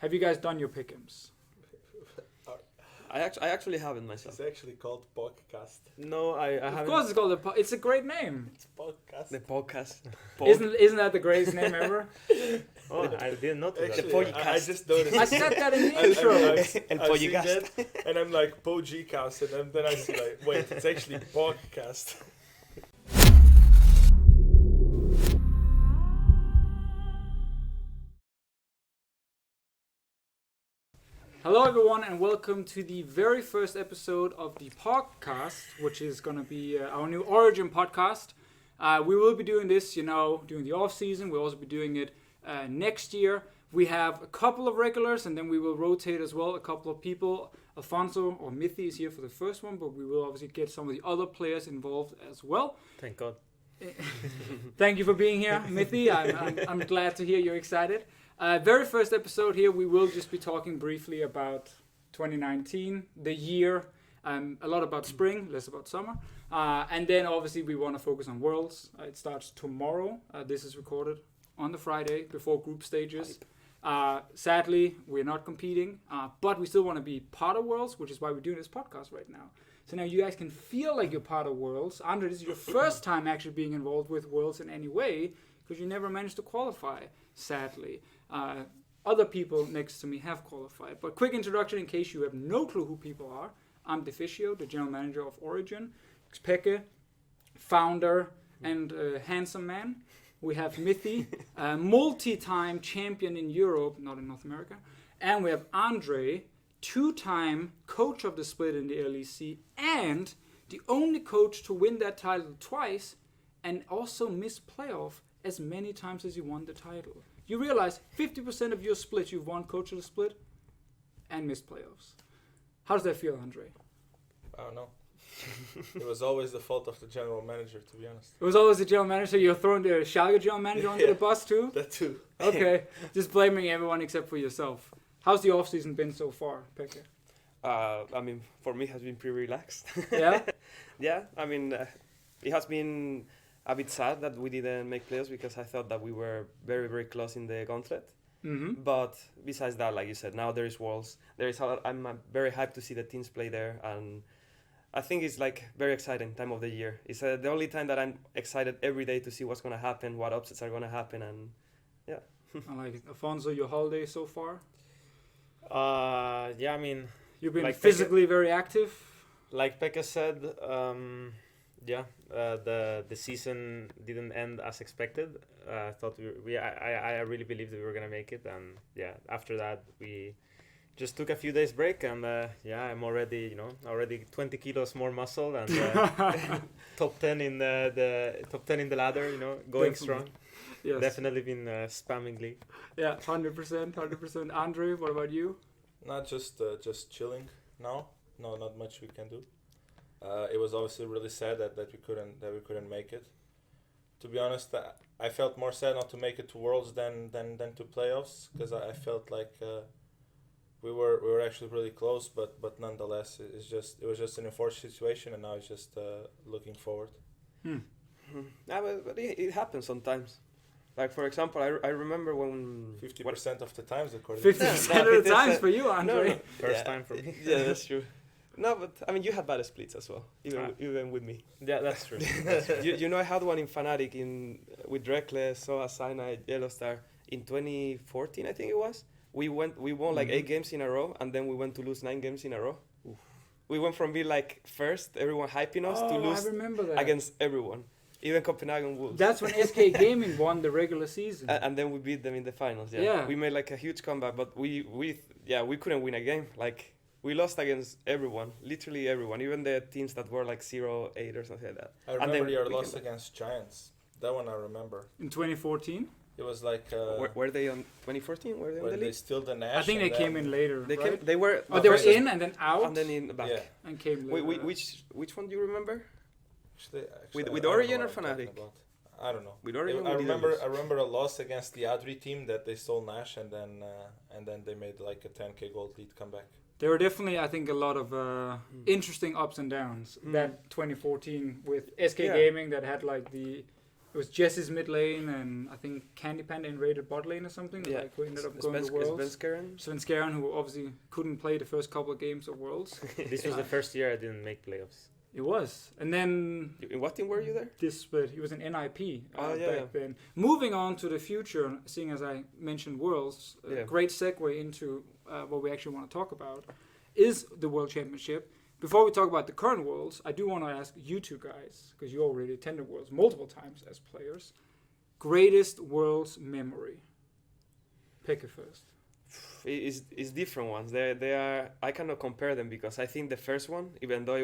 Have you guys done your pick'ems? I actually haven't myself. It's actually called pOGcast. No, I haven't. Of course, it's called it's a great name. It's pOGcast. The podcast. Isn't that the greatest name ever? Oh, I didn't notice Actually, that. The pOGcast. I just noticed. I said that in the I intro. mean, El I've seen pOGcast. that, and I'm like pOGcast, and then I see like, wait, it's actually pOGcast. Hello, everyone, and welcome to the very first episode of the podcast, which is going to be our new Origen Podcast. We will be doing this, during the off season. We'll also be doing it next year. We have a couple of regulars, and then we will rotate as well a couple of people. Alfonso or Mithy is here for the first one, but we will obviously get some of the other players involved as well. Thank God. Thank you for being here, Mithy. I'm glad to hear you're excited. Very first episode here, we will just be talking briefly about 2019, the year, a lot about spring, less about summer. And then obviously we want to focus on Worlds. It starts tomorrow. This is recorded on the Friday before group stages. Sadly, we're not competing, but we still want to be part of Worlds, which is why we're doing this podcast right now. So now you guys can feel like you're part of Worlds. Andre, this is your first time actually being involved with Worlds in any way, because you never managed to qualify, sadly. Other people next to me have qualified. But quick introduction in case you have no clue who people are. I'm Deficio, the general manager of Origen. xPeke, founder and handsome man. We have Mithy, multi-time champion in Europe, not in North America. And we have Andre, two-time coach of the split in the LEC, and the only coach to win that title twice, and also miss playoff as many times as he won the title. You realize 50% of your split, you've won coach of the split and missed playoffs. How does that feel, Andre? I don't know. It was always the fault of the general manager, to be honest. It was always the general manager. You're throwing the Schalke general manager under the bus too? That too. Okay, just blaming everyone except for yourself. How's the off-season been so far, Peke? For me, it has been pretty relaxed. Yeah? Yeah, it has been a bit sad that we didn't make playoffs because I thought that we were very, very close in the gauntlet. Mm-hmm. But besides that, like you said, now there is Worlds. I'm very hyped to see the teams play there, and I think it's like very exciting time of the year. It's the only time that I'm excited every day to see what's going to happen, what upsets are going to happen, and yeah. I like it. Alfonso, your holiday so far? Yeah, I mean, You've been like physically very active? like Pekka said, the season didn't end as expected. I thought I really believed that we were gonna make it, and yeah, after that we just took a few days break, and I'm already 20 kilos more muscle and top 10 in the top 10 in the ladder, going Definitely. strong. Yes. Definitely been spamming league. Yeah, 100%. Andre, what about you? Not just chilling now. No, not much we can do. It was obviously really sad that we couldn't make it. To be honest, I felt more sad not to make it to Worlds than to playoffs, because I felt like we were actually really close, but nonetheless it was just an unfortunate situation, and now it's just looking forward. Yeah, but it happens sometimes. Like, for example, I remember when 50% of the times, according 50% of the times for you, Andre. No. First time for me. Yeah, that's true. No, but you had bad splits as well, even with me. Yeah, that's true. I had one in Fnatic with Reckless, Soa, Cyanide, Yellowstar in 2014, I think it was. We won like 8 games in a row, and then we went to lose 9 games in a row. Oof. We went from being like first, everyone hyping us, to lose I remember that. against everyone, even Copenhagen Wolves. That's when SK Gaming won the regular season. And then we beat them in the finals. Yeah. We made like a huge comeback, but we couldn't win a game. Like, we lost against everyone, literally everyone, even the teams that were like 0-8 or something like that. I remember your loss against Giants. That one I remember. In 2014? It was like were they on 2014? Were they on the they league? still the Nash. I think they came in later, They right? came. They were. They were first- in and then out and then in the back. Yeah. and came later. Which one do you remember? Actually, With I don't Origen know or what I'm talking Fnatic? about. I don't know. With Origen, I we didn't lose. remember a loss against the Adri team that they stole Nash, and then they made like a 10k gold lead comeback. There were definitely, I think, a lot of interesting ups and downs. That 2014 with SK Yeah. Gaming that had like the it was Jesse's mid lane, and I think Candy Panda invaded bot lane or something. Yeah. Like, who ended up going to Worlds. Sven Skaren, who obviously couldn't play the first couple of games of Worlds. This was the first year I didn't make playoffs. It was. And then... In what team were you there? This split. He was in NIP yeah. then. Moving on to the future, seeing as I mentioned Worlds, a great segue into what we actually want to talk about is the World Championship. Before we talk about the current Worlds, I do want to ask you two guys, because you already attended Worlds multiple times as players, greatest Worlds memory. Pick it first. It's different ones. They are. I cannot compare them because I think the first one, even though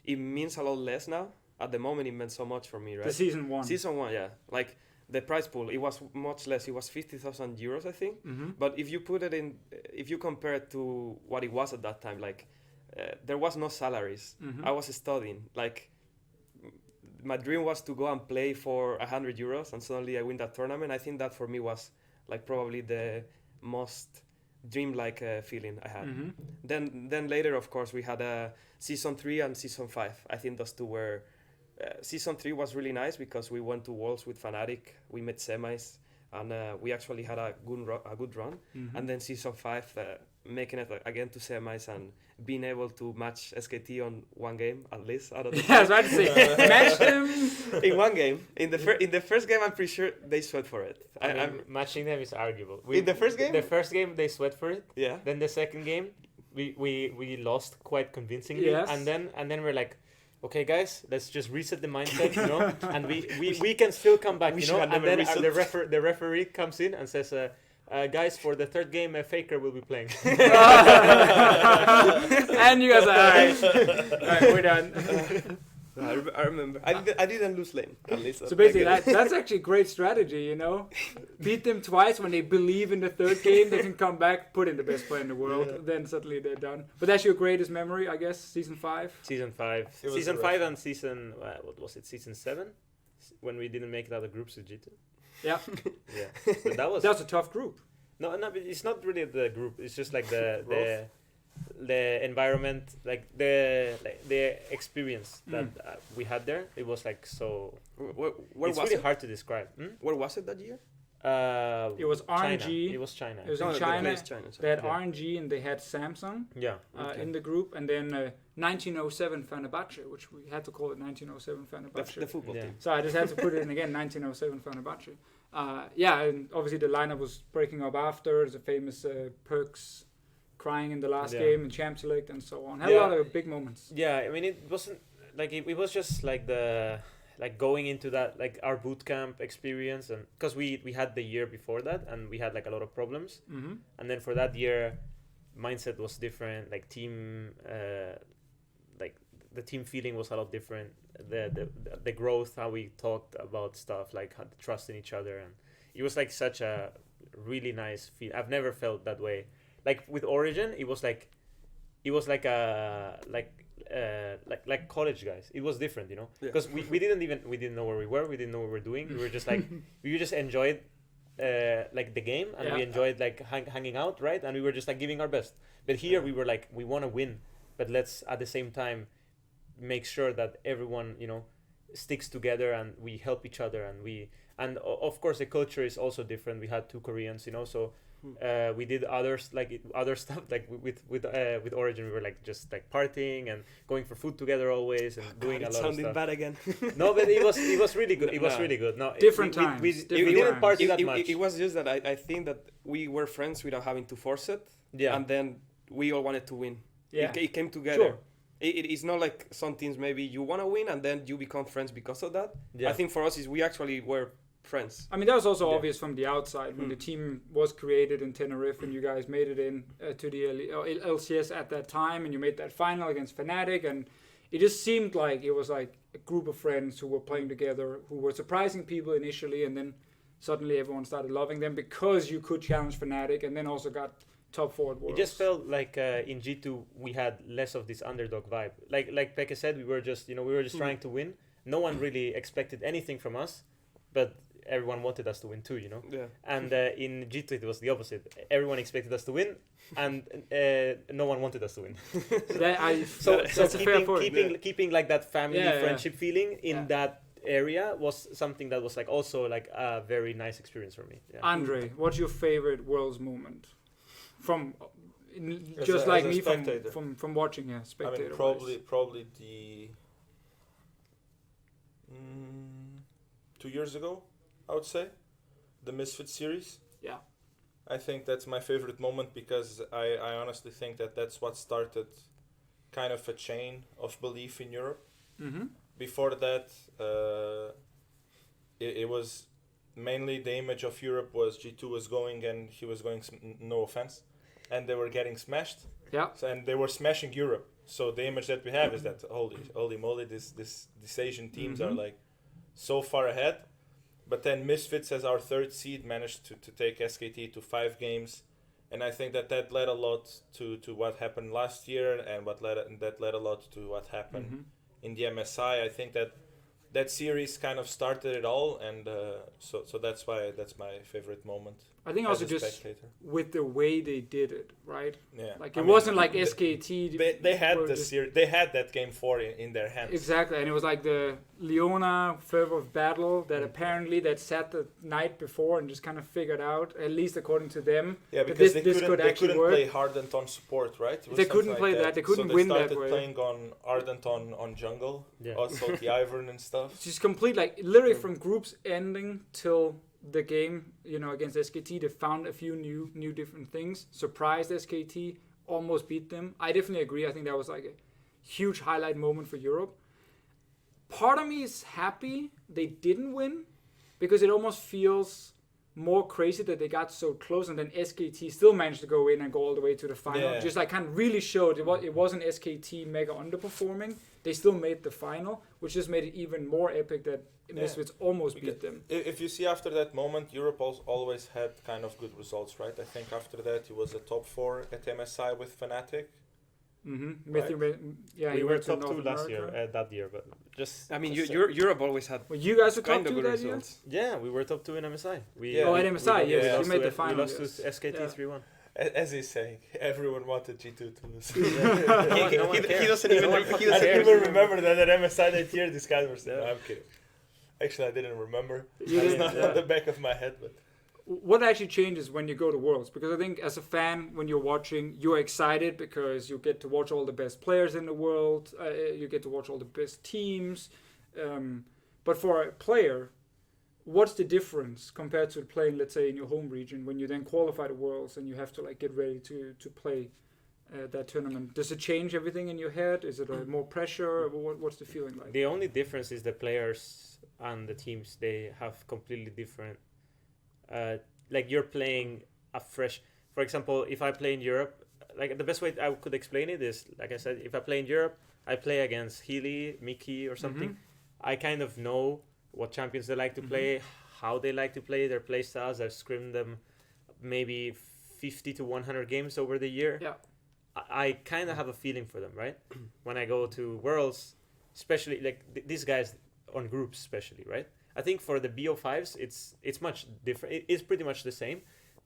it means a lot less now. At the moment, it meant so much for me, right? The season one. Season one, yeah. Like the prize pool, it was much less. It was 50,000 euros, I think. Mm-hmm. But if you put it in, if you compare it to what it was at that time, like there was no salaries. Mm-hmm. I was studying. Like my dream was to go and play for 100 euros, and suddenly I win that tournament. I think that for me was like probably the most dream-like feeling I had. Mm-hmm. Then later, of course, we had season 3 and season 5. I think those two were. Season 3 was really nice because we went to Worlds with Fnatic. We made semis, and we actually had a good run. Mm-hmm. And then season 5, making it again to semis and being able to match SKT on one game at least out of the I was about to say, match them in one game. In the first game, I'm pretty sure they sweat for it. I mean, matching them is arguable. In the first game? The first game, they sweat for it. Yeah. Then the second game, we lost quite convincingly. Yes. And then we're like, okay, guys, let's just reset the mindset, you know, and we can still come back, you know. And then the referee comes in and says, guys, for the third game, Faker will be playing. And you guys are, all right, we're done. I remember. I didn't lose lane, at least. So basically, that's actually great strategy, you know. Beat them twice when they believe in the third game, they can come back, put in the best player in the world, then suddenly they're done. But that's your greatest memory, I guess, season 5? Season 5. Season 5 and season, what was it, season 7? When we didn't make it out of groups with G2. Yeah. Yeah. But that was a tough group. No, but it's not really the group. It's just like the environment, like the experience that we had there. It was like so. Where it's was really it? hard to describe. Where was it that year? It was RNG. China. It was China. It was in China. China. They had RNG and they had Samsung in the group, and then 1907 Fenerbahce, which we had to call it 1907 Fenerbahce. The football team. So I just had to put it in again, 1907 Fenerbahce. And obviously the lineup was breaking up after. There's a famous Perks crying in the last game in Champ Select and so on. Had a lot of big moments. Yeah, I mean, it wasn't like it was just like going into that, like our boot camp experience, and because we had the year before that and we had like a lot of problems, and then for that year mindset was different, like team like the team feeling was a lot different, the growth, how we talked about stuff, like had trust in each other, and it was like such a really nice feel. I've never felt that way. Like with Origen, it was like college guys. It was different, you know, because we didn't know where we were. We didn't know what we were doing. We were just like we just enjoyed like the game, and we enjoyed like hanging out, right? And we were just like giving our best. But here we were like, we want to win, but let's at the same time make sure that everyone, you know, sticks together and we help each other, and of course the culture is also different. We had 2 Koreans, you know, so. We did other stuff like with Origen. We were like just like partying and going for food together always and doing a lot of stuff. Sounding bad again. No, but it was really good. It was really good. No, different times. We didn't party that much. It was just that I think that we were friends without having to force it. Yeah. And then we all wanted to win. Yeah. It came together. Sure. It's not like some teams maybe you want to win and then you become friends because of that. Yeah. I think for us we actually were friends. I mean, that was also obvious from the outside when the team was created in Tenerife and you guys made it in to the LCS at that time, and you made that final against Fnatic, and it just seemed like it was like a group of friends who were playing together, who were surprising people initially, and then suddenly everyone started loving them because you could challenge Fnatic, and then also got top 4 at Worlds. It just felt like in G2 we had less of this underdog vibe. Like Peke said, we were just trying to win. No one really expected anything from us, but everyone wanted us to win too, you know. Yeah. And in G2 it was the opposite. Everyone expected us to win, and no one wanted us to win. So that's a fair point. Keeping like that family friendship feeling in that area was something that was like also like a very nice experience for me. Yeah. Andre, what's your favorite Worlds moment from As just a- like as a me spectator. from watching? Yeah, I spectator. mean, probably the 2 years ago, I would say, the Misfit series. Yeah. I think that's my favorite moment because I honestly think that that's what started kind of a chain of belief in Europe. Mm-hmm. Before that, it was mainly the image of Europe was G2 was going and he was going, no offense, and they were getting smashed. Yeah. So, and they were smashing Europe. So the image that we have is that holy moly, these Asian teams are like so far ahead. But then Misfits as our third seed managed to take SKT to 5 games, and I think that led a lot to what happened last year, and that led a lot to what happened in the MSI. I think that series kind of started it all, and so that's why that's my favorite moment. I think as also a just spectator. with the way they did it, right? Yeah, Like I it mean, wasn't like they- SKT. They had were the just- series. They had that game 4 in their hands. Exactly, and it was like the Leona fervor of battle that apparently that sat the night before and just kind of figured out, at least according to them. Yeah, But because this they could couldn't actually play work. Ardent on support, right? It was They something couldn't like play that. They couldn't so win they that started way. playing on Ardent on jungle, Yeah. also the Ivern and stuff. It's just complete, like literally from groups ending till the game, against SKT, they found a few new different things. Surprised SKT, almost beat them. I definitely agree. I think that was like a huge highlight moment for Europe. Part of me is happy they didn't win because it almost feels more crazy that they got so close and then SKT still managed to go in and go all the way to the final. Yeah. Just like kind of really showed it wasn't SKT mega underperforming. They still made the final, which just made it even more epic that Misfits almost beat them. If you see after that moment, Europe always had kind of good results, right? I think after that it was a top 4 at MSI with Fnatic. Mm-hmm. Right. Yeah, we he were went to top North 2 last year, America. that year, but just. I mean, just Europe always had Well, you guys were top kind of 2 good that year? results. Yeah, we were top 2 in MSI. Yeah. Oh, at MSI, yes, you you made the We final. lost yes. to SKT Yeah. 3-1. As he's saying, everyone wanted G2 to lose. No one He cares. doesn't even. No one he fucking I doesn't didn't cares. even remember that at MSI that year these guys were saying, Yeah. no, I'm kidding. Actually, I didn't remember. You It's didn't, not yeah. on the back of my head, but What actually changes when you go to Worlds? Because I think as a fan, when you're watching, you're excited because you get to watch all the best players in the world. You get to watch all the best teams. But for a player, what's the difference compared to playing, let's say, in your home region when you then qualify the Worlds and you have to like get ready to play that tournament? Does it change everything in your head? Is it more pressure? What's the feeling like? The only difference is the players and the teams. They have completely different. Like you're playing a fresh. For example, if I play in Europe, like the best way I could explain it is, like I said, if I play in Europe, I play against Healy, Mickey, or something. I kind of know what champions they like to play, how they like to play, their play styles. I've scrimmed them maybe 50 to 100 games over the year. Yeah. I kind of have a feeling for them, right? When I go to Worlds, especially like these guys on groups, especially, right? I think for the BO5s, it's much different. It's pretty much the same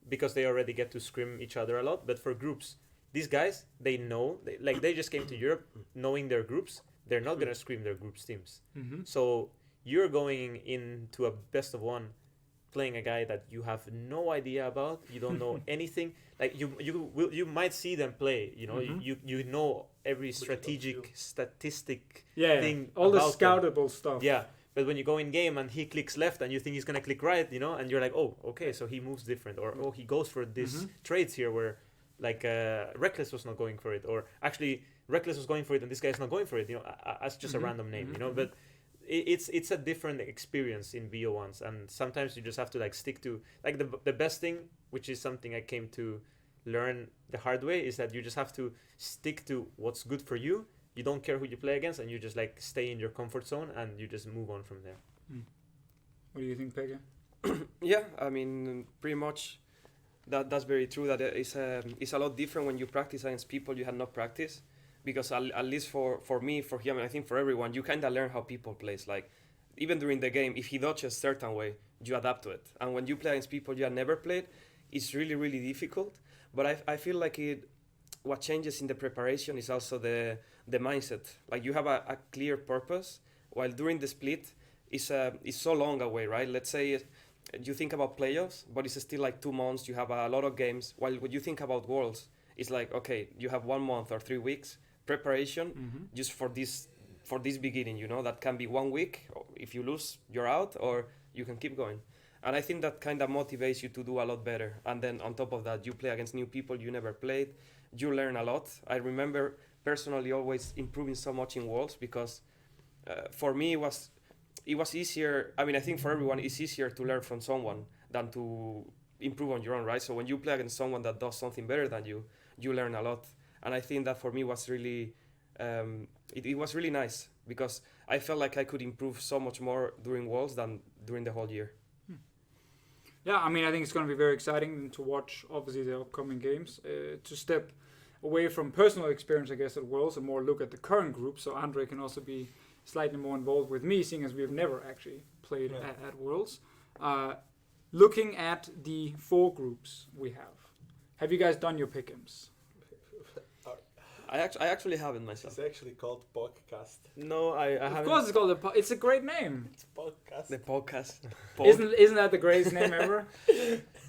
because they already get to scrim each other a lot. But for groups, these guys, they know, they just came to Europe knowing their groups. They're not going to scrim their groups teams. So you're going into a best of one playing a guy that you have no idea about. You don't know anything. Like you might see them play, you know every strategic statistic thing. All the about them. scoutable stuff. Yeah. But when you go in game and he clicks left and you think he's going to click right, and you're like, oh, okay, so he moves different. Or, oh, he goes for this trades here where, like, Reckless was not going for it. Or actually, Reckless was going for it and this guy's not going for it, as just a random name, But it's a different experience in BO1s. And sometimes you just have to, like, stick to... Like, the best thing, which is something I came to learn the hard way, is that you just have to stick to what's good for you. You don't care who you play against, and you just like stay in your comfort zone, and you just move on from there. What do you think, Pege? Yeah, I mean, pretty much that's very true. That it's a lot different when you practice against people you had not practiced, because at least for me, for him, and I think for everyone, you kind of learn how people plays. Like even during the game, if he dodges a certain way, you adapt to it. And when you play against people you have never played, it's really, really difficult. But I feel like what changes in the preparation is also the mindset. Like you have a clear purpose, while during the split is so long away, right? Let's say you think about playoffs, but it's still like 2 months. You have a lot of games. While when you think about Worlds, it's like, okay, you have 1 month or 3 weeks preparation just for this beginning. You know, that can be 1 week. If you lose, you're out, or you can keep going. And I think that kind of motivates you to do a lot better. And then on top of that, you play against new people you never played. You learn a lot. I remember personally always improving so much in Worlds because for me it was easier. I mean, I think for everyone it's easier to learn from someone than to improve on your own, right? So when you play against someone that does something better than you, you learn a lot. And I think that for me was really, it was really nice because I felt like I could improve so much more during Worlds than during the whole year. Yeah, I mean, I think it's going to be very exciting to watch, obviously, the upcoming games. To step away from personal experience, I guess, at Worlds and more look at the current group. So Andre can also be slightly more involved with me, seeing as we've never actually played at Worlds. Looking at the 4 groups we have you guys done your pick'ems? I actually haven't myself. It's actually called pOGcast. No, I haven't. Of course, it's called it's a great name. It's pOGcast. The podcast. Isn't that the greatest name ever?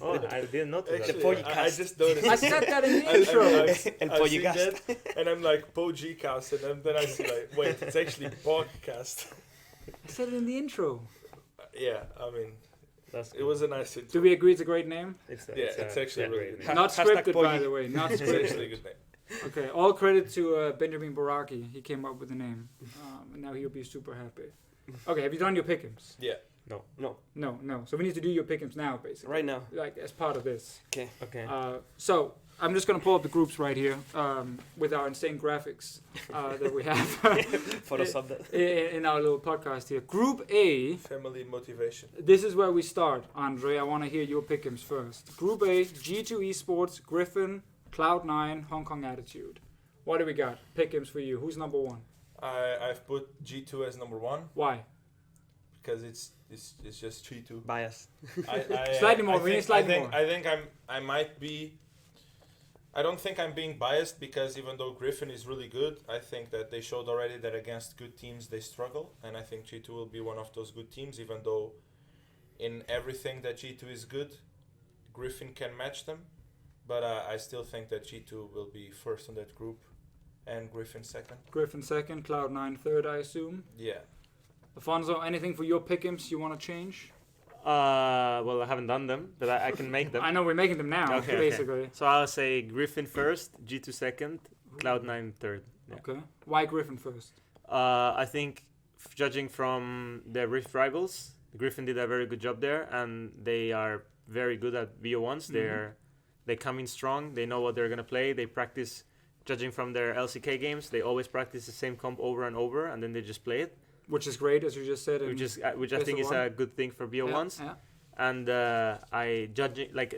Oh, I didn't notice that. Actually, I just noticed. I said that in the intro. El I've seen pOGcast. that, and I'm like pOGcast, and then I see like, wait, it's actually pOGcast. I said it in the intro. Yeah, I mean, That's it was a nice intro. Do we agree it's a great name? It's actually really great. nice. Not Hashtag scripted, by Poggy. the way. Not It's scripted. actually a good name. Okay, all credit to Benjamin Baraki. He came up with the name. And now he'll be super happy. Okay, have you done your pick'ems? Yeah. No. No. So we need to do your pick'ems now, basically. Right now. Like, as part of this. Okay. So, I'm just going to pull up the groups right here with our insane graphics that we have Photoshop that. in our little podcast here. Group A, Family motivation. this is where we start, Andre. I want to hear your pick'ems first. Group A, G2 Esports, Griffin, Cloud9, Hong Kong Attitude. What do we got? Pick'ems for you. Who's number 1? I've put G2 as number 1 Why? because it's just G2. Bias. Slightly more, we need slightly more. I think I might be. I don't think I'm being biased because even though Griffin is really good, I think that they showed already that against good teams they struggle, and I think G2 will be one of those good teams. Even though in everything that G2 is good, Griffin can match them, but I still think that G2 will be first in that group, and Griffin second. Griffin second, Cloud9 third, I assume. Yeah. Alfonso, anything for your pick'ems you want to change? Well, I haven't done them, but I can make them. I know we're making them now, Okay. basically. So I'll say Griffin first, G2 second, Cloud9 third. Yeah. Okay. Why Griffin first? I think judging from the Rift Rivals, Griffin did a very good job there, and they are very good at VO1s. They come in strong. They know what they're gonna play. They practice. Judging from their LCK games, they always practice the same comp over and over, and then they just play it. Which is great, as you just said. Which I think is a good thing for VO1s. Yeah. And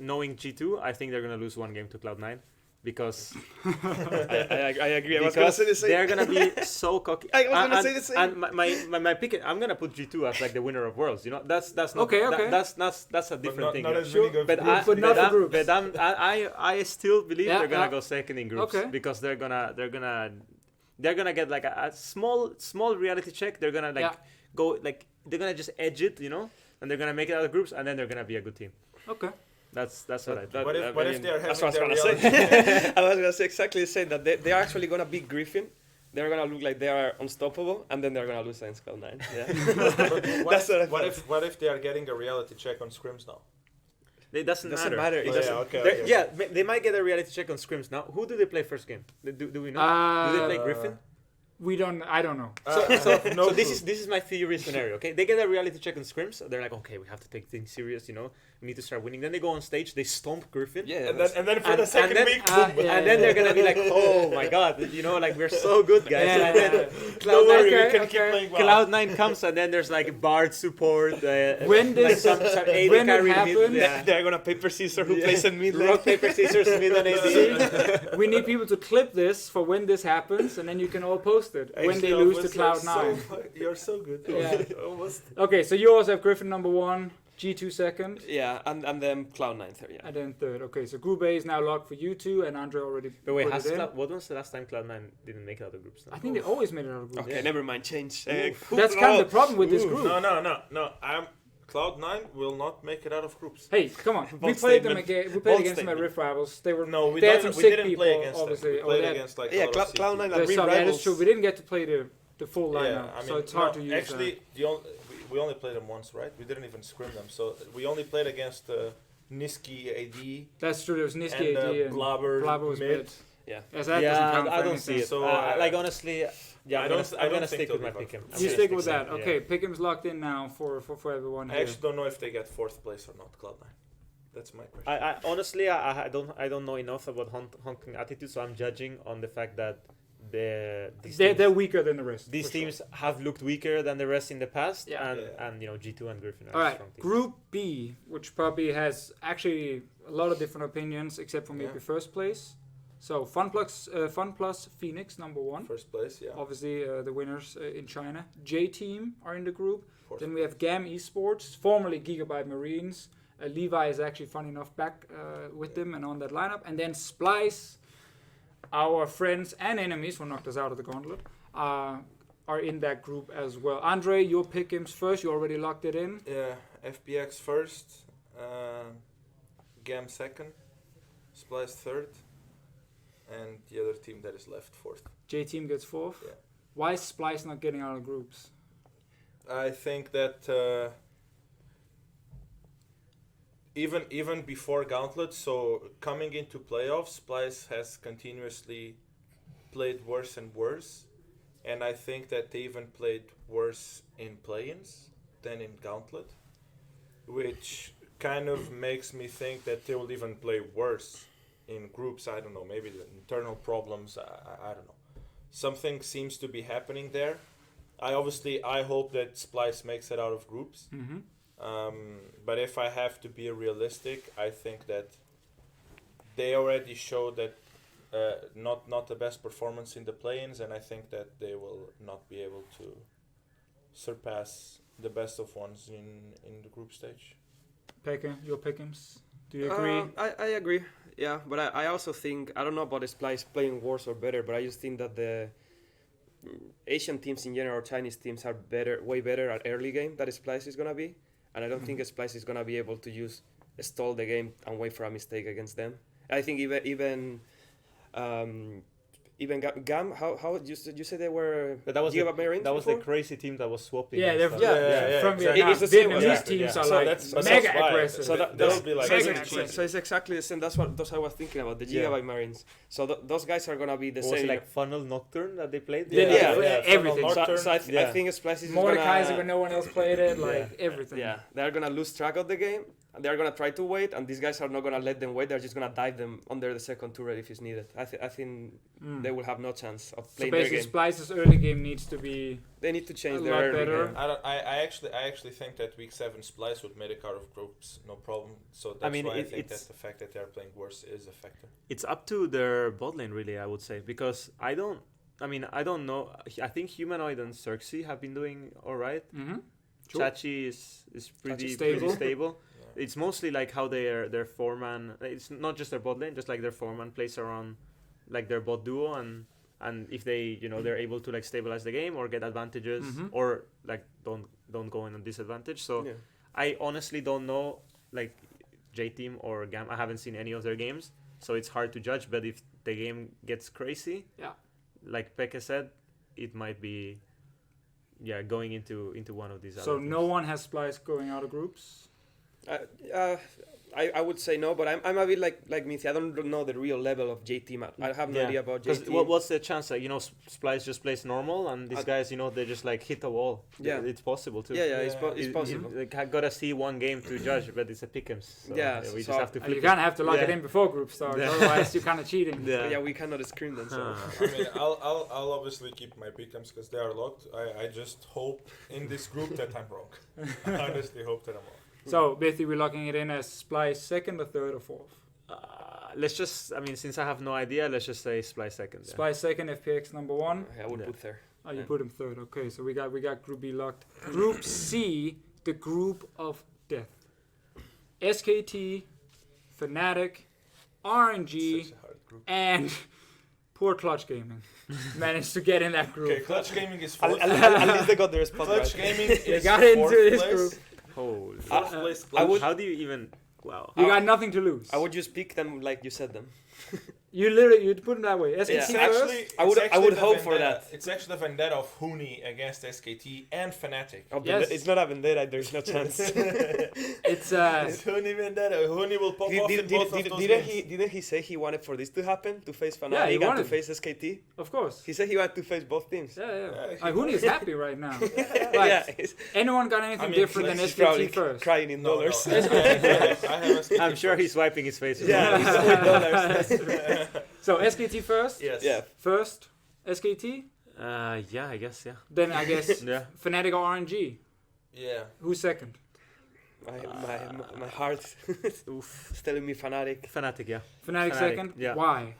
knowing G2, I think they're gonna lose 1 game to Cloud9 because I agree. I was because gonna say the same. they're gonna be so cocky. I was gonna say the same. And my pick, I'm gonna put G2 as like the winner of Worlds. You know, that's not Okay. that's a different thing. Not as Sure, many good but groups. not for groups. I still believe Yeah, they're gonna yeah. go second in groups Okay. because they're gonna get like a small reality check. They're gonna they're gonna just edge it, you know, and they're gonna make it out of groups, and then they're gonna be a good team. Okay. That's what I thought. What if they're That's having what I was their gonna reality? say. I was gonna say exactly the same. That they're actually gonna beat Griffin. They're gonna look like they are unstoppable, and then they're gonna lose against Cloud9. Yeah. But That's what I what if they are getting a reality check on scrims now? It doesn't matter. It Oh, doesn't. yeah, okay, They're- okay. Yeah, they might get a reality check on scrims now. Who do they play first game? Do we know? Do they play Griffin? I don't know. No So this clue. is my theory scenario. Okay, they get a reality check on scrims. They're like, okay, we have to take things serious. You know, we need to start winning. Then they go on stage. They stomp Griffin. Yeah. And then for the second then- week, uh, boom. yeah. And then they're gonna be like, oh my god, you know, like we're so good, guys. Yeah, And then Don't worry, Okay, we can okay. keep playing well. Cloud9 comes, and then there's like Bard support. When this- some AD when it carry mid, happens- yeah. They're gonna paper scissors who plays in mid lane. Rock paper scissors mid on AD. We need people to clip this for when this happens, and then you can all post it when they Actually, lose to almost, Cloud9. You're so good. Yeah. Almost. Okay, so you also have Griffin number 1, G2 second. Yeah, and then Cloud9 third. Yeah. And then third. Okay, so Group A is now locked for you two, and Andre already. But wait, put it in. what was the last time Cloud9 didn't make it out of groups? I think they always made it out of groups. Okay, never mind. Change. That's kind of the problem with this group. No. Cloud9 will not make it out of groups. Hey, come on. We Bold played them statement. again. We played Bold against them at statement. Rift Rivals. They were. No, we they had didn't. some We sick didn't people, play against obviously. them. We played they had- against like Yeah, a lot of Cloud9 CT. at Rift sorry, that is Rivals. true. We didn't get to play the full lineup, Yeah, I mean, so it's hard to use. Actually, we only played them once, right? We didn't even scrim them. So we only played against Niski AD That's true. There was Niski and AD and Blabber was mid. mid. Yeah. Yes, that doesn't count I for don't anything. see it. So, like honestly, yeah, I I'm don't gonna think stick they'll with my be pick him. You stick with that. Okay, Pickham's locked in now for everyone I here. actually don't know if they get fourth place or not. Cloud9. That's my question. I honestly, I don't know enough about Hong Kong attitude, so I'm judging on the fact that They're weaker than the rest. these for sure. teams have looked weaker than the rest in the past, Yeah. and G2 and Griffin are All right, strong teams. Group B, which probably has actually a lot of different opinions, except for maybe Yeah. first place. So FunPlus Phoenix number one. First place, yeah. Obviously, the winners in China. J Team are in the group. Fourth. Then we have GAM Esports, formerly Gigabyte Marines. Levi is actually fun enough back with them and on that lineup. And then Splice, our friends and enemies who knocked us out of the gauntlet, are in that group as well. Andre, your pick'ems first. You already locked it in. Yeah, FPX first, GAM second, Splice third, and the other team that is left fourth. J Team gets fourth. Yeah. Why is Splice not getting out of groups? I think that even before Gauntlet, so coming into playoffs, Splice has continuously played worse and worse, and I think that they even played worse in play-ins than in Gauntlet, which kind of makes me think that they will even play worse in groups. I don't know, maybe the internal problems, I don't know. Something seems to be happening there. I hope that Splice makes it out of groups. Mm-hmm. But if I have to be realistic, I think that they already showed that not the best performance in the play-ins, and I think that they will not be able to surpass the best of ones in the group stage. Peke, your pick'ems. Do you agree? I agree. Yeah, but I also think, I don't know about Splice playing worse or better, but I just think that the Asian teams in general, or Chinese teams, are way better at early game than Splice is gonna be, and I don't think Splice is gonna be able to stall the game and wait for a mistake against them. I think even GAM, how you said they were? But that was Gigabyte Marines the before? crazy team that was swapping. Yeah, and they're stuff. from exactly. Vietnam. It's the same, Vietnamese yeah. teams Yeah. are So like that's mega why. aggressive. So They'll be like mega super aggressive. So it's exactly the same. That's I was thinking about, the Gigabyte Marines. So those guys are gonna be the Was same. it like Funnel Nocturne that they played? Yeah, everything. So I Yeah. think Splice is Mordekaiser gonna. when no one else played it, like everything. Yeah, they're gonna lose track of the game, and they're gonna try to wait, and these guys are not gonna let them wait. They're just gonna dive them under the second turret if it's needed. I think they will have no chance of So playing their basically, game. Splice's early game needs to be. They need to change a their lot early better. game. I actually think that week 7 Splice would make it out of groups, no problem. So that's mean, why I it- think it's- that the fact that they are playing worse is a factor. It's up to their bot lane, really, I would say, because I don't know. I think Humanoid and Xerxes have been doing all right. Mm-hmm. Sure. Chachi is pretty stable. pretty stable. Yeah. It's mostly like how their foreman. It's not just their bot lane, just like their foreman plays around, like their bot duo, and if they they're able to like stabilize the game or get advantages or like don't go in on disadvantage. So Yeah. I honestly don't know like J Team or GAM. I haven't seen any of their games, so it's hard to judge. But if the game gets crazy, Yeah. like Peke said, it might be going into one of these. So other no teams. one has Splice going out of groups. I would say no, but I'm a bit like Mithy. I don't know the real level of J Team. I have no idea about J Because Team. what's the chance that Splice just plays normal and these guys they just like hit a wall? Yeah. It's possible too. Yeah, it's Yeah. possible. Like, I gotta see one game to judge, but it's a pick'ems. So Yeah, we so just have to. You flip kind of have to lock it Yeah. in before group starts, Yeah. otherwise you're kind of cheating. Yeah, we cannot screen them. So. Ah. I mean, I'll obviously keep my pick'ems because they are locked. I just hope in this group that I'm wrong. I honestly hope that I'm wrong. So basically, we're locking it in as Splice second or third or fourth. Let's just. I mean, since I have no idea, let's just say Splice second. Yeah. Splice second, FPX number one. I would Yeah. put there. Oh, you Yeah. put him third. Okay, so we got Group B locked. Group C, the group of death. SKT, Fnatic, RNG, Such a hard group. and poor Clutch Gaming managed to get in that group. Okay, Clutch Gaming is At, fourth. at least they got their spot Clutch right. Gaming is got into fourth this place. group. Holy. Fourth place. I would- How do you even? Wow. You got nothing to lose. I would just pick them like you said them. You'd put it that way. SKT Yeah. It's first. actually, I would- it's actually I would the hope for vendetta- that. It's actually the vendetta of Huni against SKT and Fnatic. Oh, but Yes. it's not a vendetta. There's no chance. It's It's Huni vendetta. Huni will pop off in both of those games. Didn't he say he wanted for this to happen? To face Yeah, Fnatic he and to wanted. face SKT? of course. He said he wanted to face both teams. Yeah. Yeah, Huni is happy right now. Yeah, Right. he's Anyone got anything I mean, different than he's probably SKT first? crying in No, dollars. no, I have SKT I'm sure first. he's wiping his face. Yeah, he's in dollars. That's true. So SKT first. Yes. Yeah. First SKT. Yeah, I guess. Yeah. Then I guess Yeah. Fnatic or RNG. Yeah. Who's second? My heart Oof. is telling me Fnatic. Fnatic. Yeah. Fnatic Fnatic, second. yeah. Why?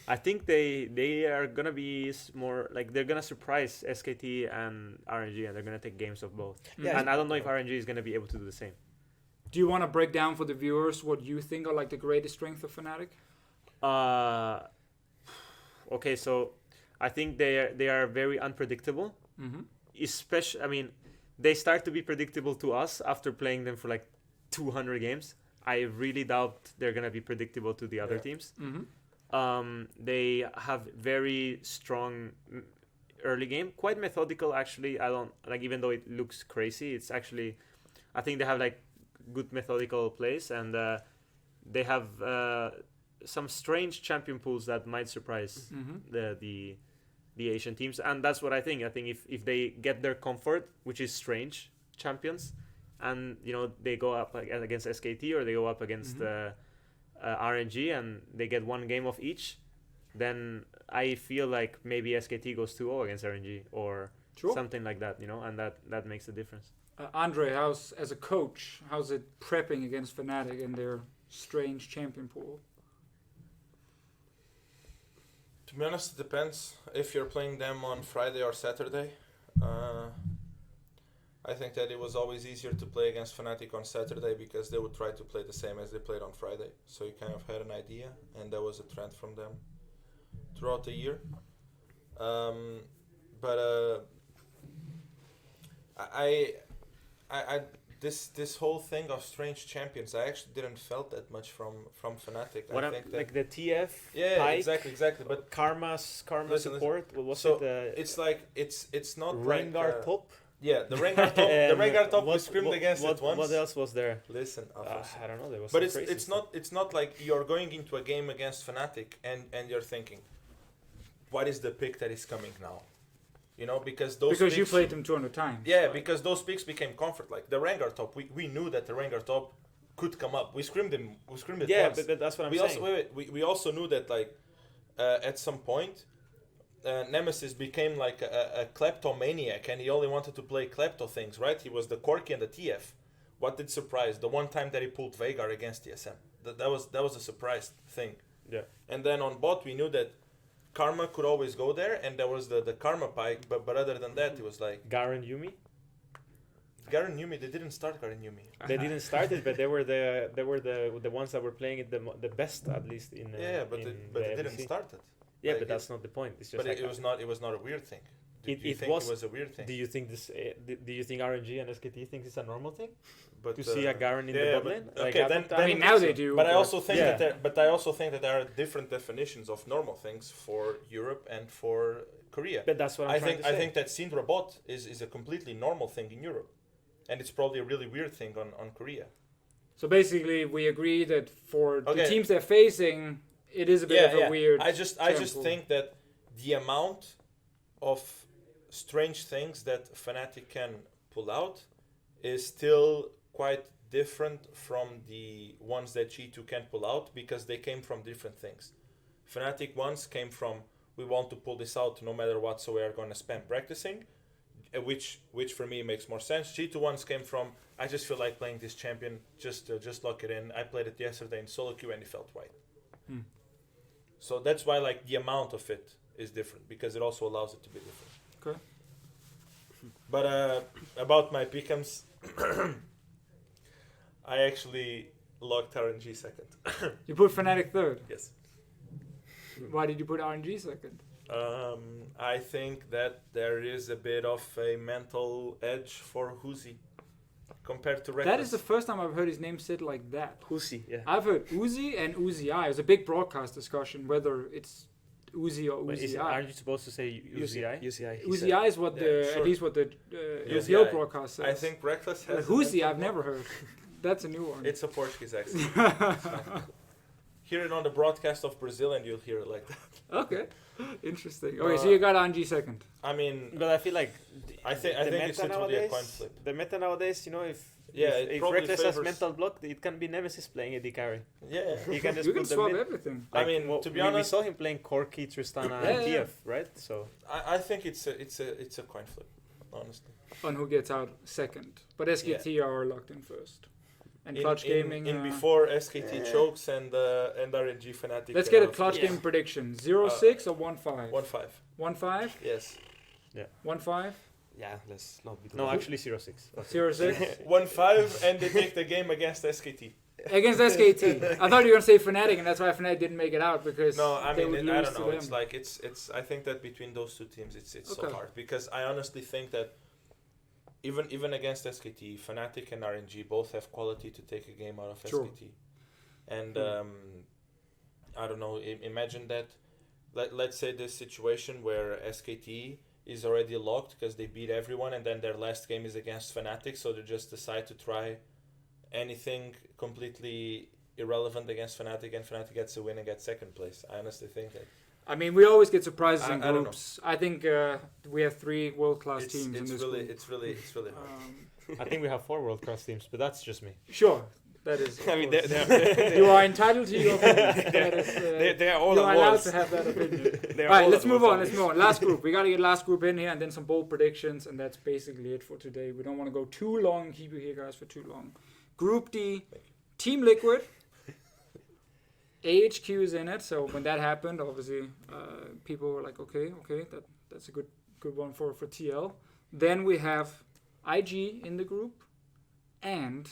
I think they are gonna be more like they're gonna surprise SKT and RNG, and they're gonna take games of both. Yeah, And I don't know if RNG is gonna be able to do the same. Do you want to break down for the viewers what you think are like the greatest strength of Fnatic? Okay, so I think they are very unpredictable. Mm-hmm. Especially, I mean, they start to be predictable to us after playing them for like 200 games. I really doubt they're gonna be predictable to the other Yeah. teams. Mm-hmm. They have very strong early game, quite methodical actually. I don't like, even though it looks crazy, it's actually, I think they have like good methodical plays, and they have some strange champion pools that might surprise Mm-hmm. the Asian teams, and that's what I think. I think if they get their comfort, which is strange champions, and they go up against SKT or they go up against RNG and they get one game of each, then I feel like maybe SKT goes 2-0 against RNG or Sure. something like that, and that makes a difference. Andre, as a coach, how's it prepping against Fnatic and their strange champion pool? To be honest, it depends if you're playing them on Friday or Saturday. I think that it was always easier to play against Fnatic on Saturday because they would try to play the same as they played on Friday. So you kind of had an idea, and that was a trend from them throughout the year. This whole thing of strange champions, I actually didn't felt that much from Fnatic. What I I'm, think that like the TF, yeah, Pike, exactly. But Karma Listen, support. What was so it? it's like it's not Rengar like, top. Yeah, the Rengar top. The Rengar top we screamed against it once. What else was there? Listen, I don't know. There was. but some crazy it's stuff. not like you're going into a game against Fnatic and you're thinking, what is the pick that is coming now? Because those Because you picks- played them 200 times. Yeah, because those picks became comfort. Like the Rengar top, we knew that the Rengar top could come up. We screamed it Yeah, once. but that's what I'm we saying. also we also knew that like at some point Nemesis became like a kleptomaniac, and he only wanted to play klepto things, right? He was the Corki and the TF. What did surprise? The one time that he pulled Veigar against TSM. That was a surprise thing. Yeah. And then on bot we knew that Karma could always go there, and there was the Karma Pike, but other than that it was like Garen Yumi. Garen Yumi. They didn't start Garen Yumi. They didn't start it, but they were the ones that were playing it the best, at least in. But in they the didn't LEC. start it. Yeah, Like but that's not the point. It's just But like it was not a weird thing. Do you It think was- it was a weird thing? Do you think this? Do you think RNG and SKT thinks it's a normal thing But to see a Garen in the yeah, bot but- lane? okay, I then- don't- I mean, don't now think they so. do. But I also think Yeah. that there are different definitions of normal things for Europe and for Korea. But that's what I'm trying to say. I think that Syndra bot is a completely normal thing in Europe, and it's probably a really weird thing on Korea. So basically, we agree that for the Okay. teams they're facing, it is a bit of a weird. I just tempo. think that the amount of strange things that Fnatic can pull out is still quite different from the ones that G2 can pull out, because they came from different things. Fnatic ones came from, we want to pull this out no matter what, so we are going to spend practicing, which for me makes more sense. G2 ones came from, I just feel like playing this champion, just lock it in. I played it yesterday in solo queue and it felt right. So that's why like the amount of it is different, because it also allows it to be different. Okay. But about my pick'ems, I actually locked RNG second. You put Fnatic third. Yes. Why did you put RNG second? I think that there is a bit of a mental edge for Huzi compared to Reckless. That is the first time I've heard his name said like that. Husi, yeah. I've heard Uzi and Uzi I. It was a big broadcast discussion whether it's Uzi or But Uzi I. aren't you supposed to say UCI? UCI. he Uzi said. I is what Yeah, sure. at least what the Uzi LPL I. broadcast says. I think Reckless has. Huzi I've never heard. That's a new one. It's a Portuguese accent. It's fine. Hear it on the broadcast of Brazil, and you'll hear it like that. Okay, interesting. Okay, so you got RNG second. I mean, But I feel like I think it's literally a coin flip. The meta nowadays, if It probably Reckless has favors- mental block, it can be Nemesis playing AD carry. Yeah. He can just You can put the swap mid. everything. I mean, to be we honest- saw him playing Corki, Tristana, Yeah, and yeah. TF, right? So I think it's a coin flip, honestly. On who gets out second. But SKT are locked in first. And Clutch Gaming. Before SKT chokes and RNG Fnatic. Let's get a Clutch Gaming prediction. 0-6 or 1-5? 1-5. 1-5? Yes. 1-5? Yeah, let's not be. no, actually 0-6. 0-6? 1-5, and they take the game against SKT. Against SKT. I thought you were going to say Fnatic, and that's why Fnatic didn't make it out, because No, I they mean, would I lose don't to know. them. It's like it's. I think that between those two teams, it's so Okay. hard because I honestly think that even against SKT, Fnatic and RNG both have quality to take a game out of Sure. SKT, and I don't know. Imagine that. Let's say this situation where SKT is already locked because they beat everyone, and then their last game is against Fnatic, so they just decide to try anything completely irrelevant against Fnatic, and Fnatic gets a win and gets second place. I honestly think that I mean, we always get surprises in I don't know. groups. I think we have 3 world-class teams in it's this really group. it's really hard. I think we have 4 world class teams, but that's just me. Sure, that is. of I mean, course. they're You are entitled to your opinion. That is, they're all you are at allowed once. to have that opinion. They're All right, all let's at move once on. Let's move on. Last group. We got to get last group in here, and then some bold predictions, and that's basically it for today. We don't want to go too long. Keep you here, guys, for too long. Group D, Team Liquid. AHQ is in it, so when that happened, obviously, people were like, okay, that's a good one for TL. Then we have IG in the group, and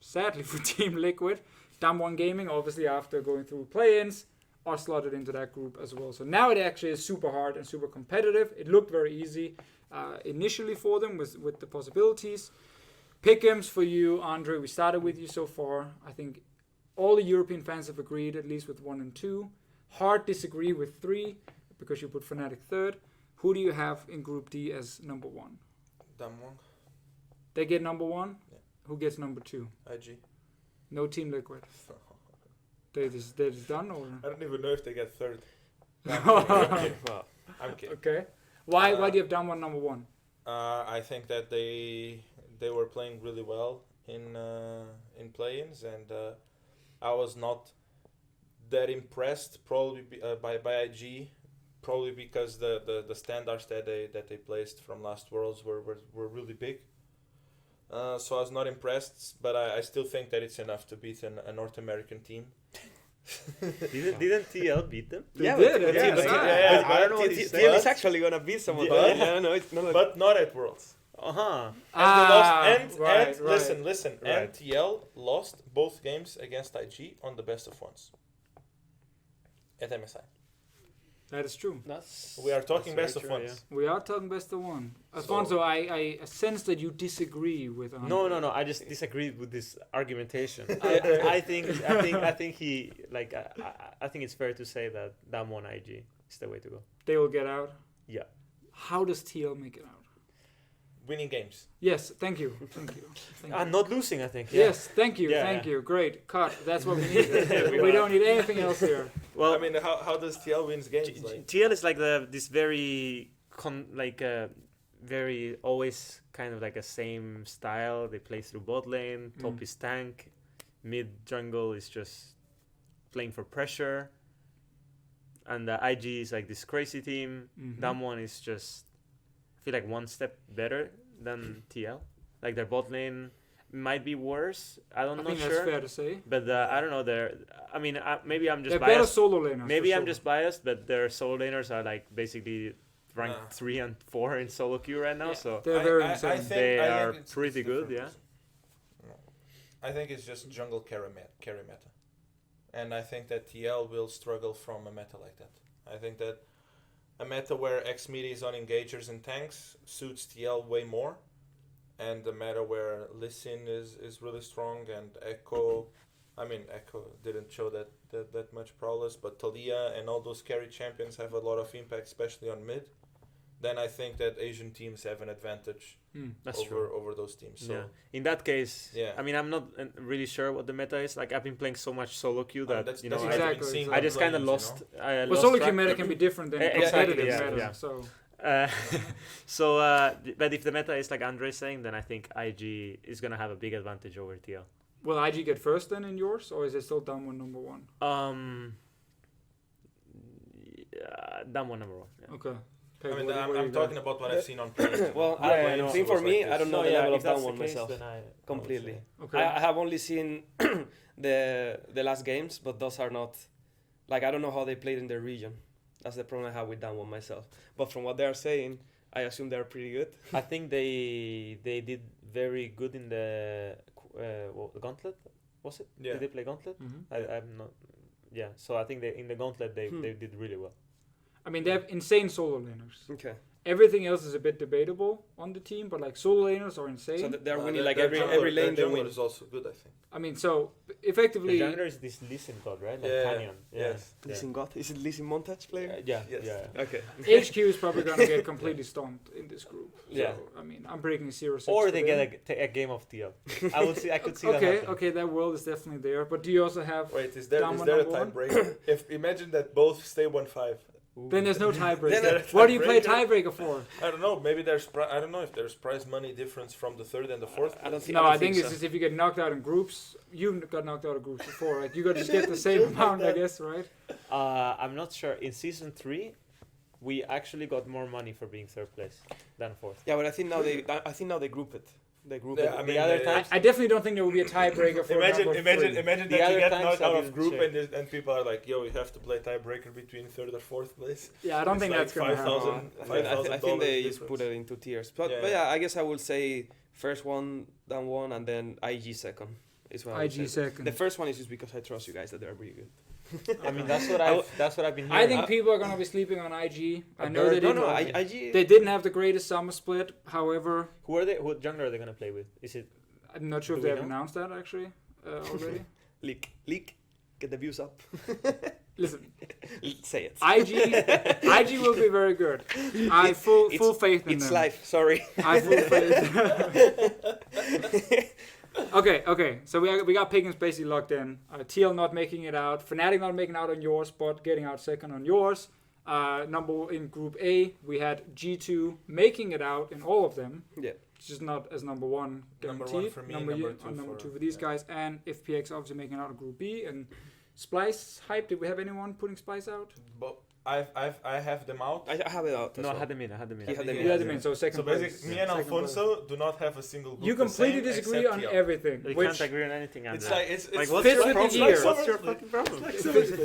sadly for Team Liquid, Damwon Gaming, obviously after going through play-ins, are slotted into that group as well. So now it actually is super hard and super competitive. It looked very easy initially for them with the possibilities. Pick'ems for you, Andre. We started with you so far. I think all the European fans have agreed, at least with 1 and 2. Hard disagree with 3, because you put Fnatic third. Who do you have in Group D as number 1? Damwon, They get number 1? Yeah. Who gets number 2? IG. No Team Liquid. They just done, or? I don't even know if they get third. Well, I'm kidding. Okay. Why do you have Damwon number 1? I think that they were playing really well in play-ins, and I was not that impressed probably by IG, probably because the standards that they placed from last Worlds were really big. So I was not impressed, but I still think that it's enough to beat a North American team. Didn't TL beat them? yeah, did, but, yeah, but, yeah. I don't know what TL he is said. actually gonna beat someone. But- Yeah, no, it's not. But not at Worlds. Uh-huh. And they lost, and right. listen, and Right. TL lost both games against IG on the best of ones at MSI. That is true. We are talking best of ones. We are talking best of 1. Alfonso, I sense that you disagree with Andre. No. I just disagreed with this argumentation. I think he like. I think it's fair to say that Damwon IG is the way to go. They will get out. Yeah. How does TL make it out? Winning games. Yes, thank you. And not losing, I think. Yes, thank you. Yeah. Great. Cut. That's what we need. We don't need anything else here. Well, I mean, how does TL wins games? Like, TL is like this very very always kind of like a same style. They play through bot lane. Top is tank. Mid jungle is just playing for pressure. And IG is like this crazy team. Mhm. Damwon is just, I feel like, one step better than TL. Like their bot lane might be worse. I I think sure. that's fair to say. But I don't know. Maybe I'm just They're better biased. solo laners. Maybe for I'm sure. just biased, but their solo laners are like basically ranked 3 and 4 in solo queue right now. Yeah. So They're very insane. They are pretty good, yeah. I think it's just jungle carry meta, and I think that TL will struggle from a meta like that. I think that a meta where xMithy is on engagers and tanks suits TL way more, and the meta where Lee Sin is really strong and Echo. I mean, Echo didn't show that much prowess, but Talia and all those carry champions have a lot of impact, especially on mid. Then I think that Asian teams have an advantage over those teams. So in that case, I mean, I'm not really sure what the meta is. Like, I've been playing so much solo queue that that's exactly. I just kind of lost. But solo queue meta can be different than competitive meta. Yeah. So, but if the meta is like Andre's saying, then I think IG is gonna have a big advantage over TL. will IG get first then in yours, or is it still Damwon number one? Damwon number one. Yeah. Okay. I mean, I'm talking about what I've seen on play. Well, I think for me, I don't know the level of Damwon myself completely. Okay. I have only seen the last games, but those are not like I don't know how they played in their region. That's the problem I have with Damwon myself. But from what they are saying, I assume they're pretty good. I think they did very good in the Gauntlet. Was it? Yeah. Did they play Gauntlet? Mm-hmm. I'm not. Yeah. So I think in the Gauntlet they did really well. I mean, they have insane solo laners. Okay. Everything else is a bit debatable on the team, but like solo laners are insane. So they're winning like every lane they win. Is also good, I think. I mean, so effectively, The jungler is this Lee Sin god, right? Like Yeah. Canyon. Yes. Lee Sin God? Is it Lee Sin Montage player? Yeah. Yes. Yeah. Okay. HQ is probably going to get completely stomped in this group. Yeah. So, I mean, I'm breaking 0-6. Or for they them. get a game of TL. I could see that Okay, happen. okay, that world is definitely there. But do you also have? Wait, is there Damwon a number one? tiebreaker? If imagine that both stay 1-5. Then there's no tiebreaker. Then What do you play tiebreaker? tiebreaker for? I don't know. Maybe I don't know if there's prize money difference from the third and the fourth. I don't think. No, I, don't I think so. it's just if you get knocked out in groups. You got knocked out of groups before, right? You got to just get the same amount, I guess, right? I'm not sure. In season 3, we actually got more money for being third place than fourth. Yeah, but I think now they group it. They group Yeah, it. I mean, The other times, I definitely don't think there will be a tiebreaker for number 3. Imagine The that other you get times knocked I out of didn't group check. and people are like, yo, you have to play tiebreaker between third or fourth place. Yeah, I don't It's think like that's going to happen. $5,000 I think they just difference. put it into tiers. But Yeah, but yeah. yeah, I guess I will say first one, then one, and then IG second. Is what I would IG say. second. The first one is just because I trust you guys that they're really good. I mean, that's what I've been hearing. I think people are going to be sleeping on IG. I know they didn't. IG. They didn't have the greatest summer split. However, Who jungler are they gonna play with? Is it? I'm not sure Do if they we have know? announced that actually already. leak, get the views up. Listen, Say it. IG will be very good. I have full faith in It's them. life. Sorry. I have full faith. Okay. So we got Pickens basically locked in. TL not making it out. Fnatic not making out on yours, but getting out second on yours. Number in Group A, we had G2 making it out in all of them. Yeah. It's just not as number one guaranteed. Number one for me, number two two for- for these yeah. guys, and FPX obviously making out of Group B. And Splice hype. Did we have anyone putting Splice out? But I have them out. I have it out. No, as I had them in. He had them You in. had them in, so second So place. basically, me and Second Alfonso do not have a single group. You the completely same disagree except on TL. everything. We Which can't agree on anything. It's Andrea. like it's Like, it's what's fits your with the problem? year. What's your fucking problem?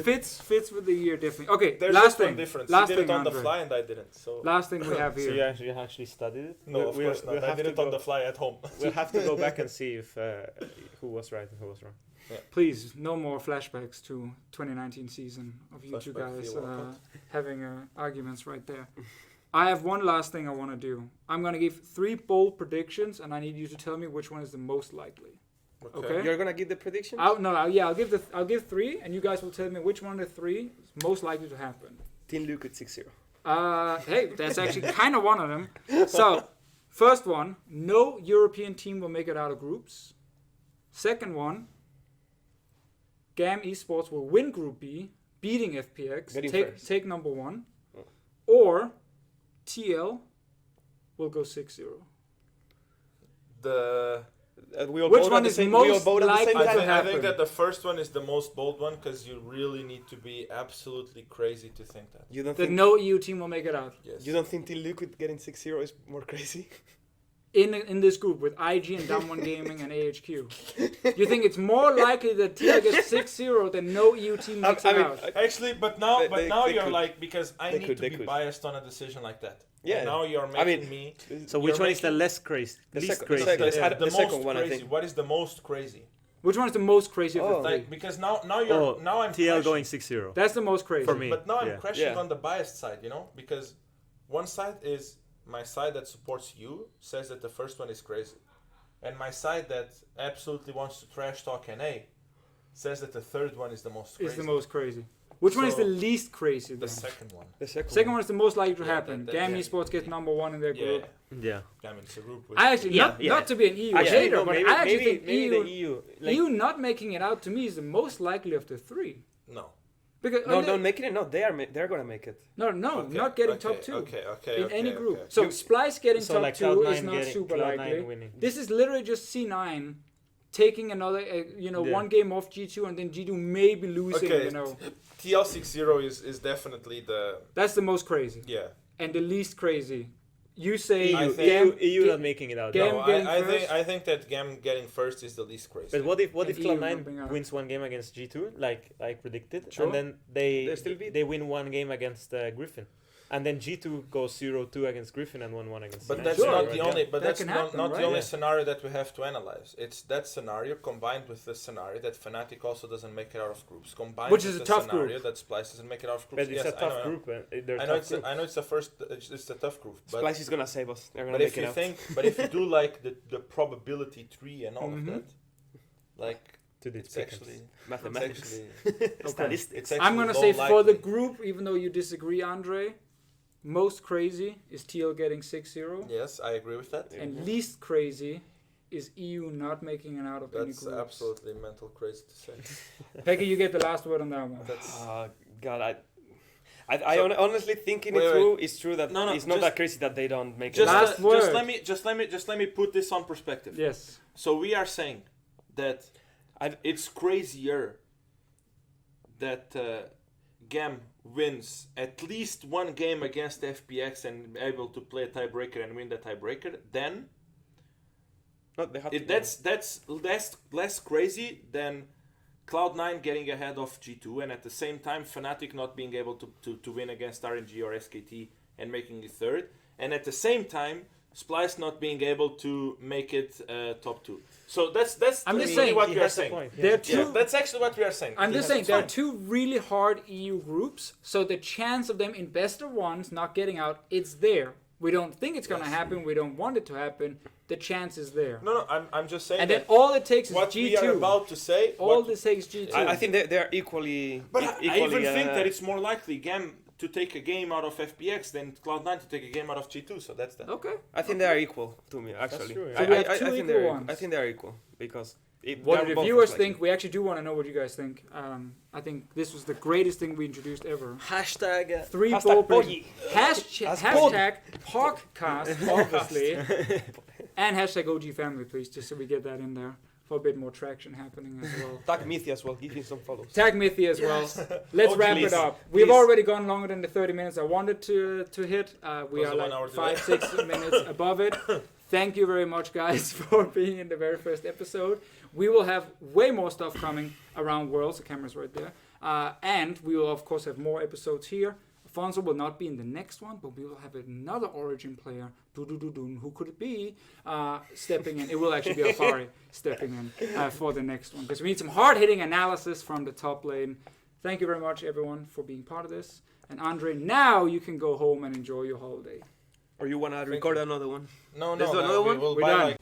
fits with the year definitely. Okay, There's last just one thing. difference. Last He did thing, it on the Andre. fly and I didn't. So Last thing we have So here. you actually studied it? no, of course not. I did it on the fly at home. We'll have to go back and see if who was right and who was wrong. Please, no more flashbacks to 2019 season of you two Flashback guys feel welcome. having arguments right there. I have one last thing I want to do. I'm going to give 3 bold predictions, and I need you to tell me which one is the most likely. Okay. You're gonna give the prediction? I'll give 3, and you guys will tell me which one of the 3 is most likely to happen. Team Luke at 6-0. Hey, that's actually kind of one of them. So, first one, no European team will make it out of groups. Second one, GAM Esports will win Group B, beating FPX, Getting first. take number 1. Oh. Or TL will go 6-0. We all Which vote one at the is same, we all most vote at the same likely time. to I happen? think that the first one is the most bold one because you really need to be absolutely crazy to think that. You don't That think no EU team will make it out. Yes. you don't think Team Liquid getting 6-0 is more crazy? In this group with IG and Damwon Gaming and AHQ. You think it's more likely that TL gets 6-0 than no EU team makes it out? Actually, but now They you're could. like because I They need could, to they be could. biased on a decision like that. Yeah. And now you're I making mean, me So which You're one is the making- less crazy? The Least second- crazy. the second- the the second most one, I crazy. think. What is the most crazy? Which one is the most crazy of the three? Like because now I'm TL crashing. going 6-0. That's the most crazy For me. But now I'm Yeah. crashing on the biased side, you know, because one side is my side that supports you says that the first one is crazy, and my side that absolutely wants to trash talk NA says that the third one is the most crazy. Is the most crazy. Which one is the least crazy? The Then? second one. The Second one is the most likely to Yeah, happen. that- Gam yeah. Esports gets number one in their group. Yeah. I mean, it's a group. With I actually not to be an EU Actually, hater, no, but maybe, I actually maybe, think maybe EU, the EU. Like, EU not making it out to me is the most likely of the three. no. Because No, don't making it. No, they're gonna make it. no, Okay, not getting okay, top two Okay. in any group. Okay. So Splice getting so top like two is Cloud9 not getting super Cloud9 likely. winning. This is literally just C9 taking another, Yeah. one game off G2 and then G2 maybe losing. Okay. You know, TL 6-0 is definitely the that's the most crazy yeah. and the least crazy. You say I EU, think- EU not making it out. Gam No, getting I first. think that Gam getting first is the least crazy. But what if And EU Cloud9 jumping out. wins one game against G2 like predicted, Sure. and then They still beat. they win one game against Griffin, and then G2 goes 0-2 against Griffin and 1-1 against. But C9. that's Sure. not Right, the yeah. only. But That that's can not, happen, not right? the only Yeah. scenario that we have to analyze. It's that scenario combined with the scenario that Fnatic also doesn't make it out of groups. Combined Which with is a the tough scenario group. that Splice doesn't make it out of groups. But it's Yes, a I tough know, group. They're I know tough group. I know it's the first. It's a tough group. But Splice is gonna save us. They're gonna but make if it you out. think, but if you do like the probability tree and all Mhm. of that, like To it's the actually it's Mathematics. actually statistics. it's actually I'm gonna low say for the likely. group, even though you disagree, Andre, most crazy is TL getting 6-0, Yes, I agree with that. and least crazy is EU not making it out of any That's groups. absolutely mental crazy to say. Peggy, you get the last word on that one. That's God, I So- honestly thinking Wait, it wait. through, it's true that No, it's not just- that crazy that they don't make just it. Last out. word. let me put this on perspective. Yes. So we are saying that it's crazier that Gam wins at least one game against FPX and able to play a tiebreaker and win the tiebreaker. Then No, they have to that's less crazy than Cloud9 getting ahead of G2 and at the same time Fnatic not being able to win against RNG or SKT and making it third, and at the same time Splice not being able to make it top two. So that's I'm to just me saying, what He we are has a saying. point, yeah. There are two. Yeah, that's actually what we are saying. I'm just Yeah, saying that's there are fine. two really hard EU groups, so the chance of them in best of ones not getting out, it's there. We don't think it's gonna Yes. happen. We don't want it to happen. The chance is there. No, I'm just saying And that then all it takes is what we are G2. about to say. All what- this takes G2. I think they are equally. But I even think uh, that it's more likely Gam to take a game out of FPX than Cloud9 to take a game out of G2. So that's that. Okay. I think they are equal to me actually. true, yeah. So we have two think equal they're ones. I think they are equal because What they do are the both viewers like- think? We actually do want to know what you guys think. I think this was the greatest thing we introduced ever. Hashtag. Three Hashtag ball Pogi. Hashtag pOGcast, obviously. And hashtag OG family, please, just so we get that in there for a bit more traction happening as well. Tag Mithy as well. Give him some follows. Tag Mithy as well. Let's Oh, wrap please. it up. We've Please. already gone longer than the 30 minutes I wanted to hit. We Was are a 1 like hour 5-6 minutes above it. Thank you very much, guys, for being in the very first episode. We will have way more stuff coming around Worlds. The camera's right there. And we will, of course, have more episodes here. Alfonso will not be in the next one, but we will have another Origin player. Who could it be? Stepping in. It will actually be Alfari stepping in for the next one. Because we need some hard-hitting analysis from the top lane. Thank you very much, everyone, for being part of this. And Andre, now you can go home and enjoy your holiday. Or you wanna record another one? No, Let's do no, another we one? will We're buy done. like